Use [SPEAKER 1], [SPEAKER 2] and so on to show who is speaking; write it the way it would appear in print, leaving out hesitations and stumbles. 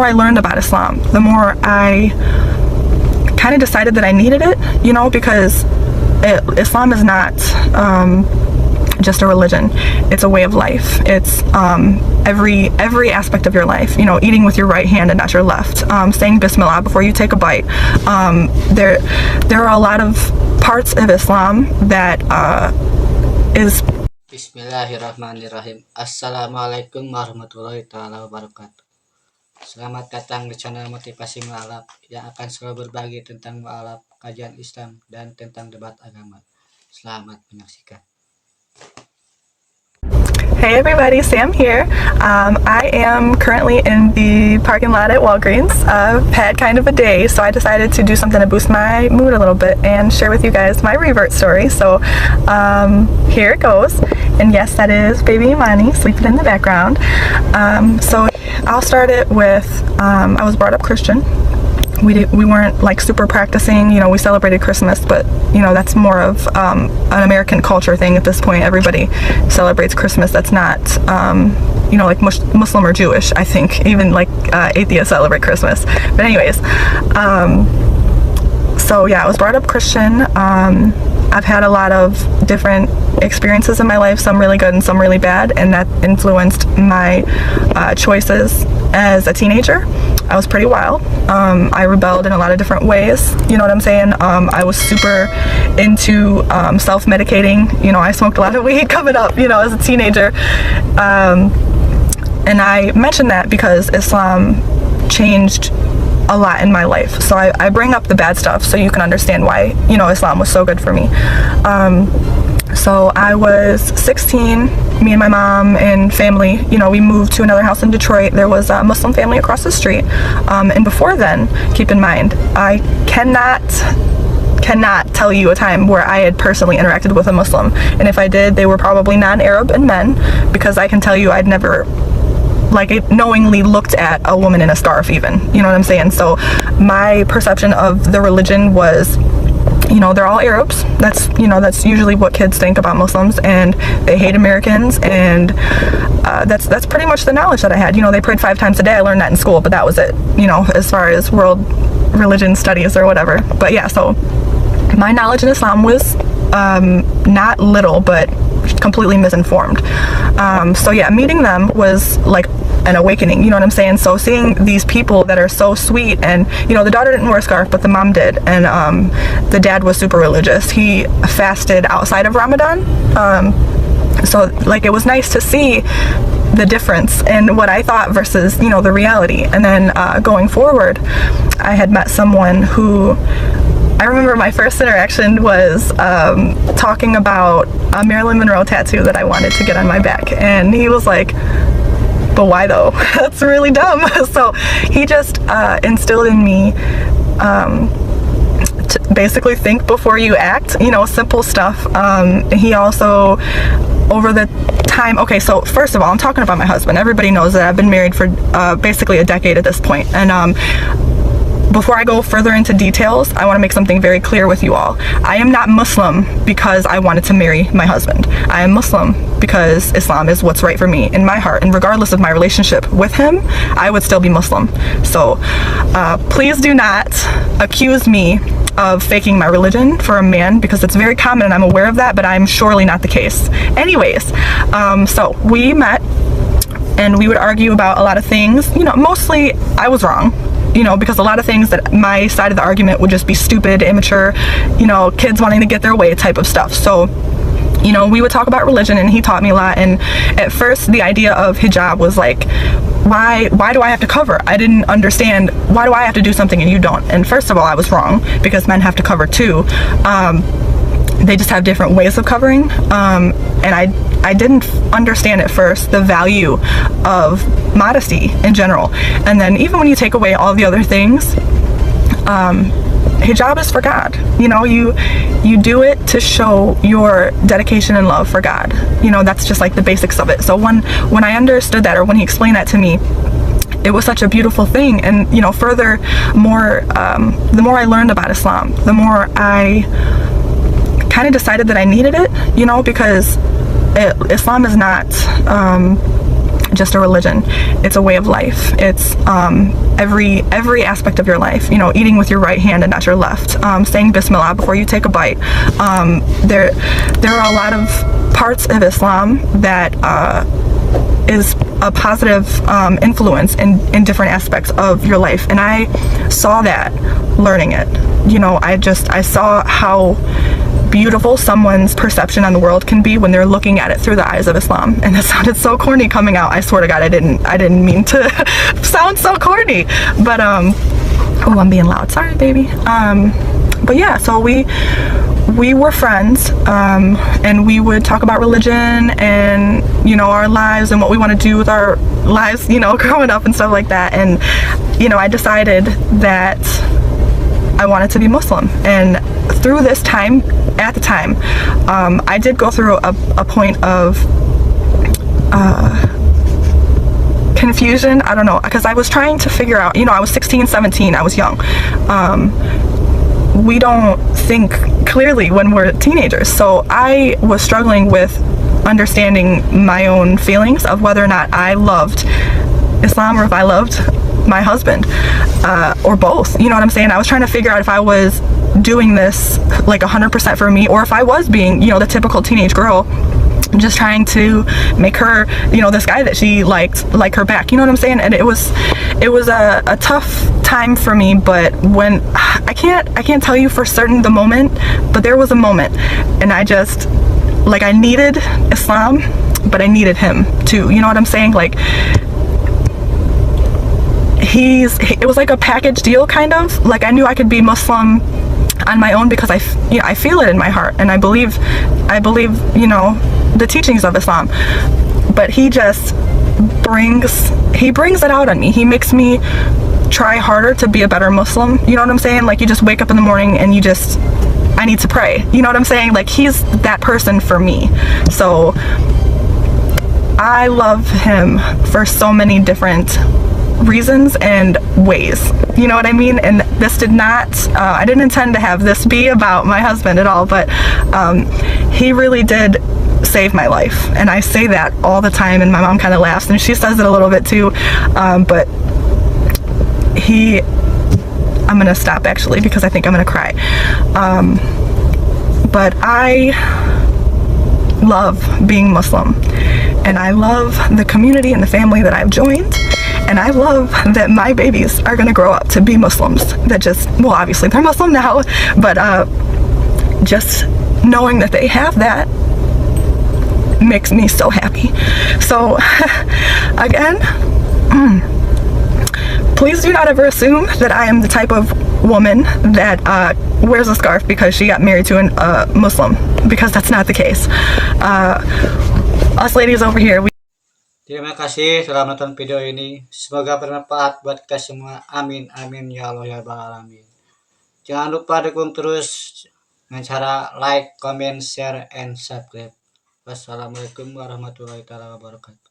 [SPEAKER 1] more I learned about Islam, the more I kind of decided that I needed it, you know, because Islam is not just a religion. It's a way of life. It's every aspect of your life, you know, eating with your right hand and not your left, saying Bismillah before you take a bite. There are a lot of parts of Islam that is
[SPEAKER 2] Bismillahirrahmanirrahim. Assalamualaikum warahmatullahi taala wabarakatuh. Selamat datang di channel motivasi Muallaf yang akan selalu berbagi tentang muallaf, kajian Islam, dan tentang debat agama. Selamat menyaksikan.
[SPEAKER 1] Hey everybody, Sam here. I am currently in the parking lot at Walgreens. I've had kind of a day, so I decided to do something to boost my mood a little bit and share with you guys my revert story. So here it goes. And yes, that is baby Imani sleeping in the background. So I'll start it with, I was brought up Christian. We weren't like super practicing, you know, we celebrated Christmas, but you know, that's more of an American culture thing at this point. Everybody celebrates Christmas. That's not, you know, like Muslim or Jewish. I think even like atheists celebrate Christmas. But anyways, so yeah, I was brought up Christian. I've had a lot of different experiences in my life, some really good and some really bad, and that influenced my choices as a teenager. I was pretty wild. I rebelled in a lot of different ways, you know what I'm saying? I was super into self-medicating. You know, I smoked a lot of weed coming up, you know, as a teenager. And I mentioned that because Islam changed a lot in my life. So I bring up the bad stuff so you can understand why, you know, Islam was so good for me. So I was 16, me and my mom and family, you know, we moved to another house in Detroit. There was a Muslim family across the street. And before then, keep in mind, I cannot tell you a time where I had personally interacted with a Muslim. And if I did, they were probably non-Arab and men, because I can tell you I'd never knowingly looked at a woman in a scarf even, you know what I'm saying? So my perception of the religion was, you know, they're all Arabs. That's, you know, that's usually what kids think about Muslims, and they hate Americans, and that's pretty much the knowledge that I had. You know, they prayed 5 times a day. I learned that in school, but that was it, you know, as far as world religion studies or whatever. But yeah, so my knowledge in Islam was not little, but completely misinformed. So yeah, meeting them was like an awakening, you know what I'm saying? So seeing these people that are so sweet, and you know, the daughter didn't wear a scarf, but the mom did, and the dad was super religious. He fasted outside of Ramadan. So like, it was nice to see the difference in what I thought versus, you know, the reality. And then going forward, I had met someone who, I remember my first interaction was talking about a Marilyn Monroe tattoo that I wanted to get on my back, and he was like, but why though? That's really dumb. So he just instilled in me to basically think before you act, you know, simple stuff. He also, over the time, okay, so first of all, I'm talking about my husband. Everybody knows that I've been married for basically a decade at this point. And before I go further into details, I want to make something very clear with you all. I am not Muslim because I wanted to marry my husband. I am Muslim because Islam is what's right for me in my heart, and regardless of my relationship with him, I would still be Muslim. So please do not accuse me of faking my religion for a man, because it's very common and I'm aware of that, but I'm surely not the case. Anyways, so we met and we would argue about a lot of things. You know, mostly I was wrong, you know, because a lot of things that my side of the argument would just be stupid, immature, you know, kids wanting to get their way type of stuff. So, you know, we would talk about religion, and he taught me a lot. And at first, the idea of hijab was like, why do I have to cover? I didn't understand, why do I have to do something and you don't? And first of all, I was wrong, because men have to cover too. They just have different ways of covering. And I didn't understand at first the value of modesty in general. And then even when you take away all the other things, hijab is for God. You know, you do it to show your dedication and love for God. You know, that's just like the basics of it. So when I understood that, or when he explained that to me, it was such a beautiful thing. And you know, the more I learned about Islam, the more I kind of decided that I needed it, you know, because Islam is not just a religion. It's a way of life. It's every aspect of your life. You know, eating with your right hand and not your left. Saying Bismillah before you take a bite. There are a lot of parts of Islam that is a positive influence in different aspects of your life, and I saw that learning it. You know, I saw how beautiful someone's perception on the world can be when they're looking at it through the eyes of Islam. And that sounded so corny coming out. I swear to God, I didn't mean to sound so corny. But oh, I'm being loud. Sorry, baby. But yeah, so we were friends, and we would talk about religion and, you know, our lives and what we want to do with our lives, you know, growing up and stuff like that. And, you know, I decided that I wanted to be Muslim. And through this time, at the time, I did go through a point of confusion. I don't know, because I was trying to figure out, you know, I was 16, 17, I was young. We don't think clearly when we're teenagers. So I was struggling with understanding my own feelings of whether or not I loved Islam or if I loved my husband, or both. You know what I'm saying? I was trying to figure out if I was doing this like 100% for me, or if I was being, you know, the typical teenage girl, just trying to make her, you know, this guy that she liked, like her back. You know what I'm saying? And it was a tough time for me. But when I can't tell you for certain the moment, but there was a moment, and I just, like, I needed Islam, but I needed him too. You know what I'm saying? Like, it was like a package deal, kind of. Like, I knew I could be Muslim on my own because I feel it in my heart, and I believe, you know, the teachings of Islam. But he just brings it out on me. He makes me try harder to be a better Muslim. You know what I'm saying? Like, you just wake up in the morning and I need to pray. You know what I'm saying? Like, he's that person for me. So I love him for so many different reasons and ways. You know what I mean? And this did not, I didn't intend to have this be about my husband at all, but he really did save my life. And I say that all the time, and my mom kind of laughs, and she says it a little bit too. But I'm gonna stop actually, because I think I'm gonna cry. But I love being Muslim, and I love the community and the family that I've joined. And I love that my babies are gonna grow up to be Muslims that well, obviously they're Muslim now, but just knowing that they have that makes me so happy. So again, please do not ever assume that I am the type of woman that wears a scarf because she got married to a Muslim, because that's not the case. Us ladies over here,
[SPEAKER 2] Terima kasih telah menonton video ini. Semoga bermanfaat buat kita semua. Amin, amin ya Allah ya Rabbal alamin. Jangan lupa dukung terus dengan cara like, comment, share, and subscribe. Wassalamualaikum warahmatullahi wabarakatuh.